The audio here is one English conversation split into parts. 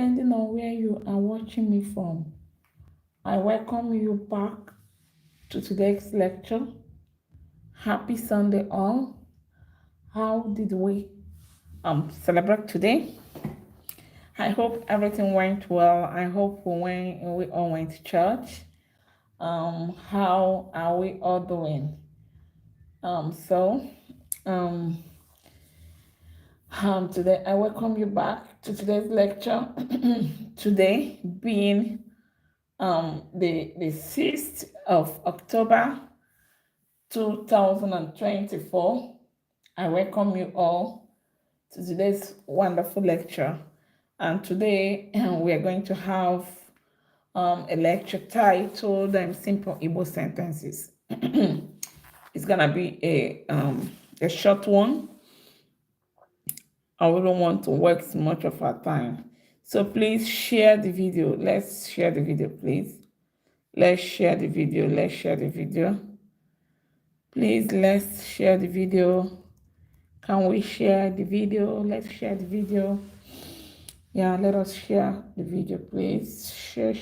depending on where you are watching me from. I welcome you back to today's lecture. Happy Sunday all. How did we celebrate today? I hope everything went well. I hope we all went to church. How are we all doing? So today I welcome you back to today's lecture. Today being the 6th of October 2024. I welcome you all to today's wonderful lecture. And today we are going to have a lecture titled Simple Igbo Sentences. It's gonna be a short one. I wouldn't want to waste much of our time. So please share the video. Let's share the video, please. Let's share the video. Let's share the video. Please, let's share the video. Can we share the video? Let's share the video. Yeah, let us share the video, please. Share.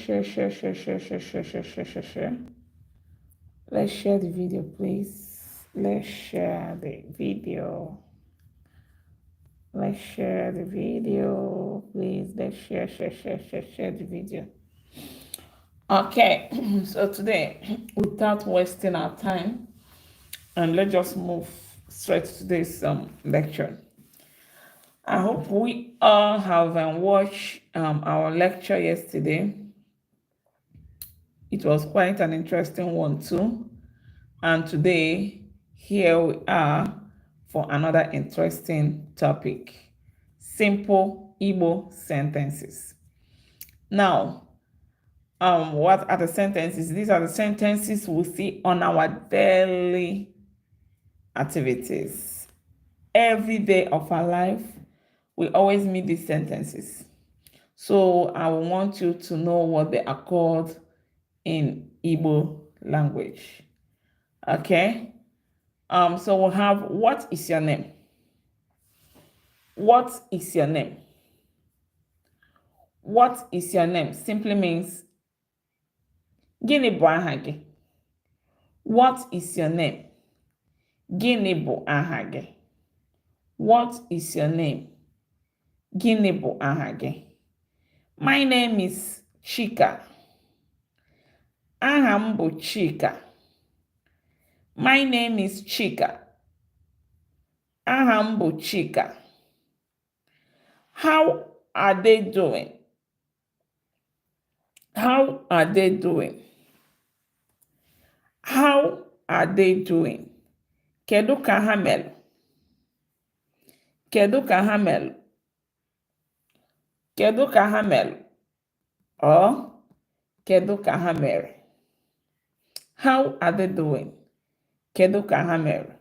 Let's share the video, please. Let's share the video. Let's share the video, please. Let's share the video. Okay, so today, without wasting our time, and let's just move straight to this lecture. I hope we all have watched our lecture yesterday. It was quite an interesting one too. And today, here we are for another interesting topic. Simple Igbo sentences. Now, what are the sentences? These are the sentences we see on our daily activities. Every day of our life, we always meet these sentences. So I want you to know what they are called in Igbo language. Okay? So we'll have, what is your name? What is your name? What is your name? Simply means, Gịnị bụ aha gị? What is your name? Gịnị bụ aha gị? What is your name? Gịnị bụ aha gị? My name is Chika. Aha m bụ Chika. My name is Chika. Aha m bụ Chika. How are they doing? How are they doing? How are they doing? Kedu ka ha mere? Kedu ka ha mere? Kedu ka ha mere? Or kedu ka ha mere? How are they doing? Kedu ka ha mere?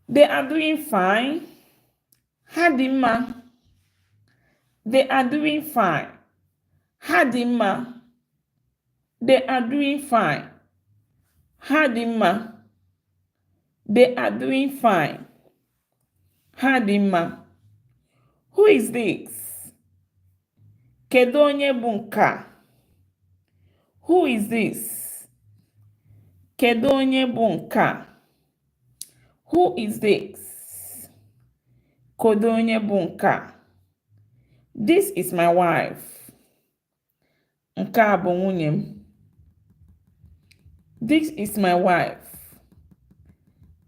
They are doing fine. Ha dị mma. They are doing fine. Ha dị mma. They are doing fine. Ha dị mma. They are doing fine. Ha dị mma. Who is this? Kedu onye bụ nke a? Who is this? Kedu onye bụ nke a? Who is this? Kedu onye bụ nke a? This is my wife. Nke a bụ nwunye m. This is my wife.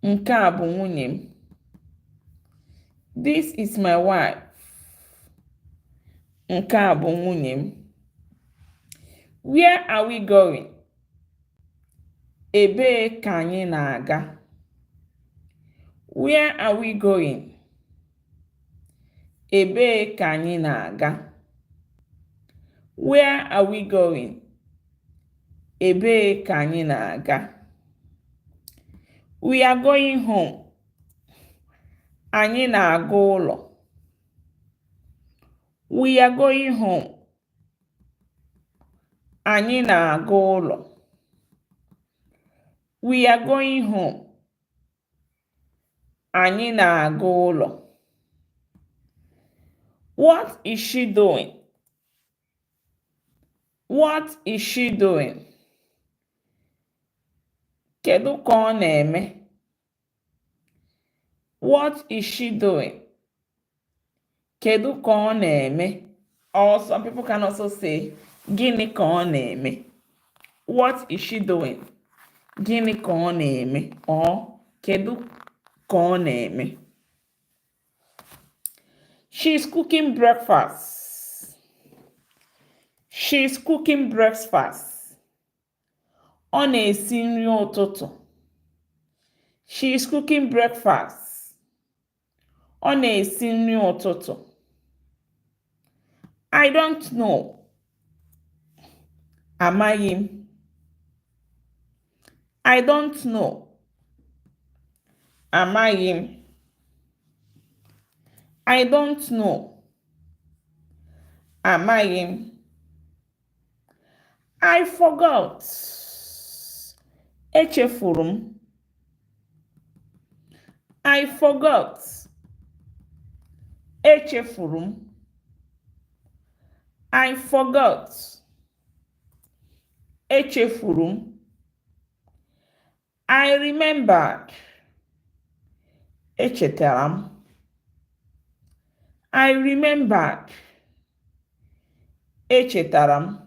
Nke a bụ nwunye m. This is my wife. Nke a bụ nwunye m. Where are we going? Ebee ka anyị na-aga? Where are we going? Ebee ka anyị na-aga? Where are we going? Ebee ka anyị na-aga? We are going home. Anyị na-aga ụlọ. We are going home. Anyị na-aga ụlọ. We are going home. Anyị na-aga ụlọ. What is she doing? What is she doing? Kedu ka ọ na-eme? What is she doing? Kedu ka ọ na-eme? Or some people can also say, gịnị ka ọ na-eme? What is she doing? Gịnị ka ọ na-eme? Or kedu ka ọ na-eme? She's cooking breakfast. She's cooking breakfast. Ọ na-esi nri ụtụtụ. She's cooking breakfast. Ọ na-esi nri ụtụtụ. I don't know. Amaghị m. I don't know. Amaghị m. I don't know. Amaghị m. I forgot. Echefuru m. I forgot. Echefuru m. I forgot. Echefuru m. I remembered. Echetara m. I remembered. Echetara m.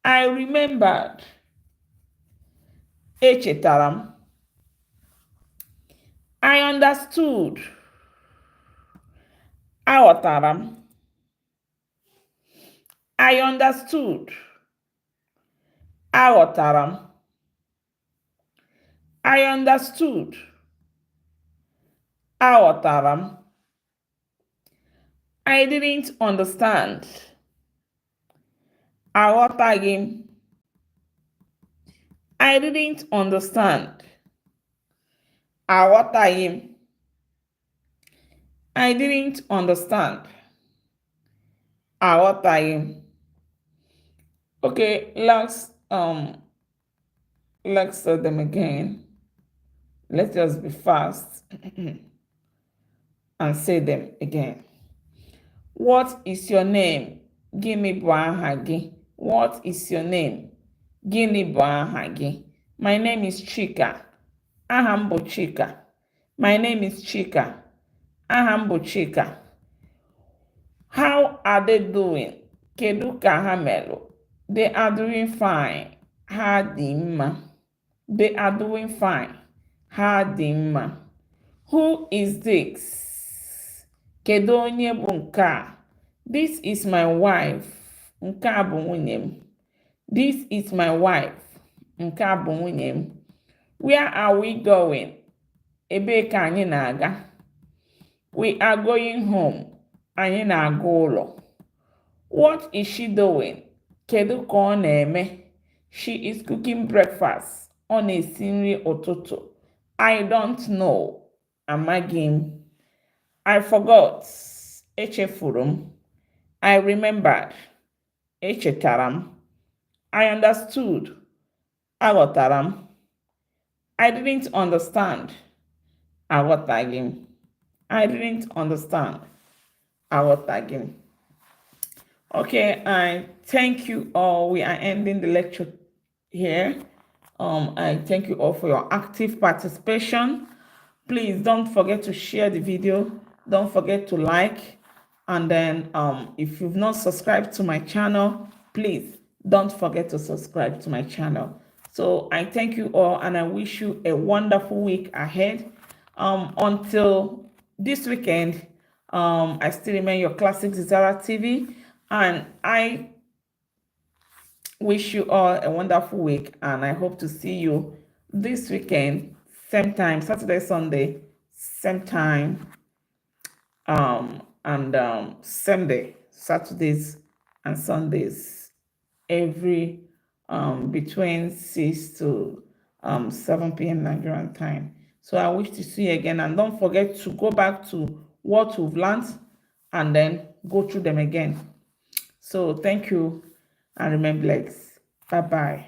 I remembered. Echetara m. I understood. Aghọtara m. I understood. Aghọtara m. I understood. Aghọtara m. I didn't understand. Aghọtaghị m. I didn't understand. Aghọtaghị m. I didn't understand. Aghọtaghị m. Okay, let's say them again. Let's just be fast and say them again. What is your name? Gịnị bụ aha gị? What is your name? Gịnị bụ aha gị? My name is Chika. Aha m bụ Chika. My name is Chika. Aha m bụ Chika. How are they doing? Kedu ka ha melụ? They are doing fine. Ha dị mma. They are doing fine. Ha dị mma. Who is this? Kedu onye bụ nke a? This is my wife. Nke a bụ nwunye m. This is my wife. Nke a bụ nwunye m. Where are we going? Ebee ka anyị na-aga? We are going home. Anyị na-aga ụlọ. What is she doing? Kedu ka ọ na-eme? She is cooking breakfast. Ọ na-esi nri ụtụtụ. I don't know. Amaghị m. I forgot. Echefuru m. I remembered. Echetara m. I understood. Aghọtara m. I didn't understand. Aghọtaghị m. I didn't understand. Aghọtaghị m. Okay, I thank you all. We are ending the lecture here. I thank you all for your active participation. Please don't forget to share the video. Don't forget to like. And then if you've not subscribed to my channel, please don't forget to subscribe to my channel. So I thank you all and I wish you a wonderful week ahead. Until this weekend, I still remain your classic ZIZARA TV, and I wish you all a wonderful week, and I hope to see you this weekend, same time, Saturday, Sunday, same time, and Sunday, Saturdays and Sundays, every between 6 to 7 p.m. Nigerian time. So I wish to see you again, and don't forget to go back to what you've learned and then go through them again. So thank you and remain blessed. Bye-bye.